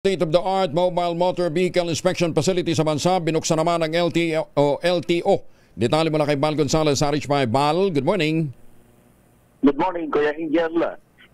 State-of-the-art Mobile Motor Vehicle Inspection Facility sa bansa, binuksan naman ng LTO. Detalye mula kay Bal Gonzales sa RH5. Bal, good morning. Good morning, Kuya Angel.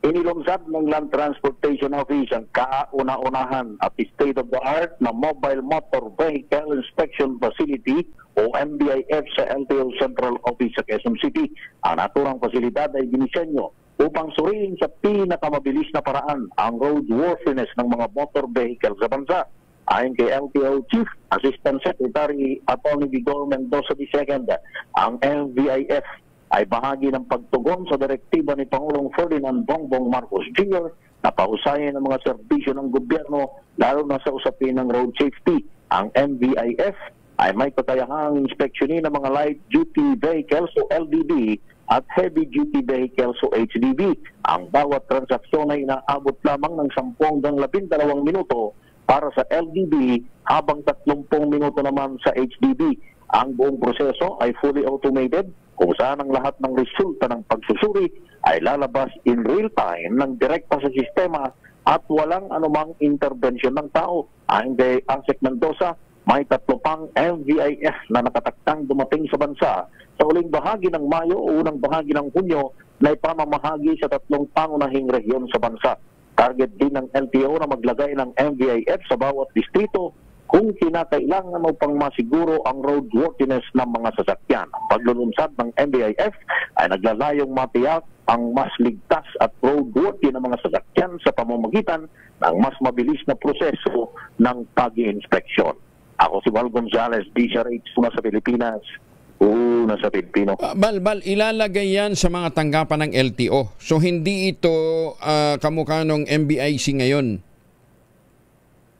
Inilunsad ng Land Transportation Office ang kauna-unahan at state-of-the-art na Mobile Motor Vehicle Inspection Facility o MVIF sa LTO Central Office sa Quezon City. Ang naturang pasilidad ay dinisenyo upang suriin sa pinakamabilis na paraan ang roadworthiness ng mga motor vehicle sa bansa. Ayon kay LTO Chief Assistant Secretary Atty. Vigor Mendoza II, ang MVIF ay bahagi ng pagtugon sa direktiba ni Pangulong Ferdinand Bongbong Marcos Jr. na pahusayin ang mga serbisyo ng gobyerno lalo na sa usapin ng road safety. Ang MVIF ay may kakayahang inspeksyonin ng mga light-duty vehicles o LDV at heavy-duty vehicles o HDV. Ang bawat transaksyon ay inaabot lamang ng 10 hanggang 12 minuto para sa LDV habang 30 minuto naman sa HDV. Ang buong proseso ay fully automated kung saan ang lahat ng resulta ng pagsusuri ay lalabas in real time ng direkta sa sistema at walang anumang intervention ng tao. Ayon kay Asek Mendoza, may 3 pang MVIF na nakatakdang dumating sa bansa sa uling bahagi ng Mayo o unang bahagi ng Hunyo na ipamamahagi sa 3 pangunahing rehiyon sa bansa. Target din ng LTO na maglagay ng MVIF sa bawat distrito kung kinakailangan upang masiguro ang roadworthiness ng mga sasakyan. Ang paglulunsad ng MVIF ay naglalayong matiyak ang mas ligtas at roadworthy ng mga sasakyan sa pamamagitan ng mas mabilis na proseso ng pag-inspeksyon. Ako si Bal Gonzales, DCRH, una sa Pilipinas, una sa Pilipino. Bal, ilalagay yan sa mga tanggapan ng LTO. So hindi ito kamukha ng MBIC ngayon?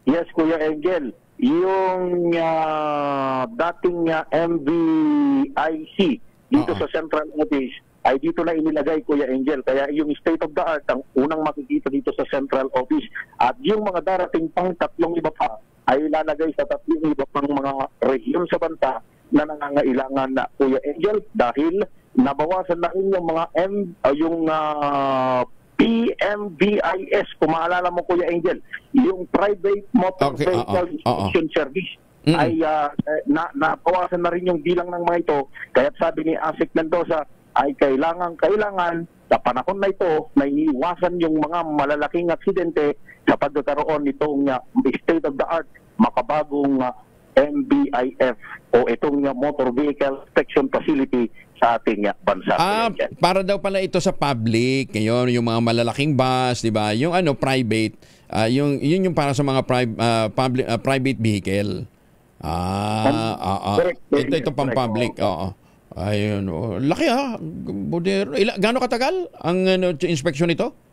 Yes, Kuya Angel. Yung dating MVIC dito sa Central Office ay dito na inilagay, Kuya Angel. Kaya yung state of the art ang unang makikita dito sa Central Office. At yung mga darating pang 3 iba pa ay ilalagay sa 3 iba pang mga rehiyon sa bansa na nangangailangan na, Kuya Angel, dahil nabawasan na rin yung mga PMVIS, kung maalala mo, Kuya Angel, yung Private Motor Vehicle Inspection Service ay nabawasan na rin yung bilang ng mga ito. Kaya sabi ni Asek Mendoza ay kailangan sa panahon na ito na iniwasan yung mga malalaking aksidente sa pagkakaroon nitong state-of-the-art makabagong MVIF o itong Motor Vehicle Inspection Facility sa ating bansa. Para daw pala ito sa public, ngayon yung mga malalaking bus, 'di ba? Yung private, yung para sa mga private vehicle. Ito pang public. Ayun, laki Bodero. Gaano katagal ang inspeksyon nito?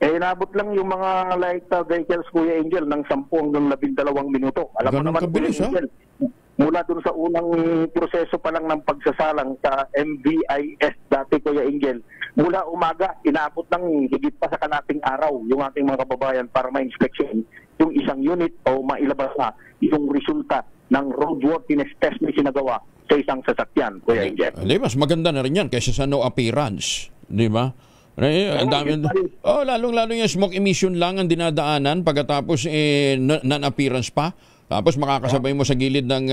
Inabot lang yung mga light vehicles, Kuya Angel, ng 10 hanggang 12 minuto. Alam mo naman, kabilis, Kuya Angel, mula dun sa unang proseso pa lang ng pagsasalang sa MVIS dati, Kuya Angel, mula umaga, inabot lang higit pa sa kalating araw yung ating mga kababayan para ma-inspection yung isang unit o mailabas na yung resulta ng roadworthiness test na sinagawa sa isang sasakyan, Kuya Angel. Mas maganda na rin yan kaysa sa no appearance, di ba? Ang dami, lalong-lalo yung smoke emission lang ang dinadaanan pagkatapos non-appearance pa. Tapos makakasabay mo sa gilid ng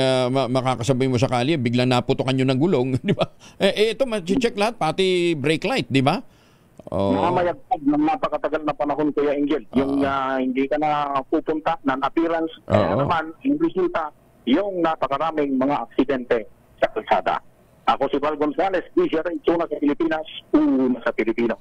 makakasabay mo sa kalye, biglang naputokan yun ng gulong, di ba? Ito ma-check lahat, pati brake light, di ba? Nakamayagpag ng napakatagal na panahon, Kuya Angel. Yung hindi ka na pupunta ng appearance, naman, yung resulta, yung napakaraming mga aksidente sa kalsada. Ako si Bal Gonzales, DCRH, una sa Pilipinas, una sa Pilipino.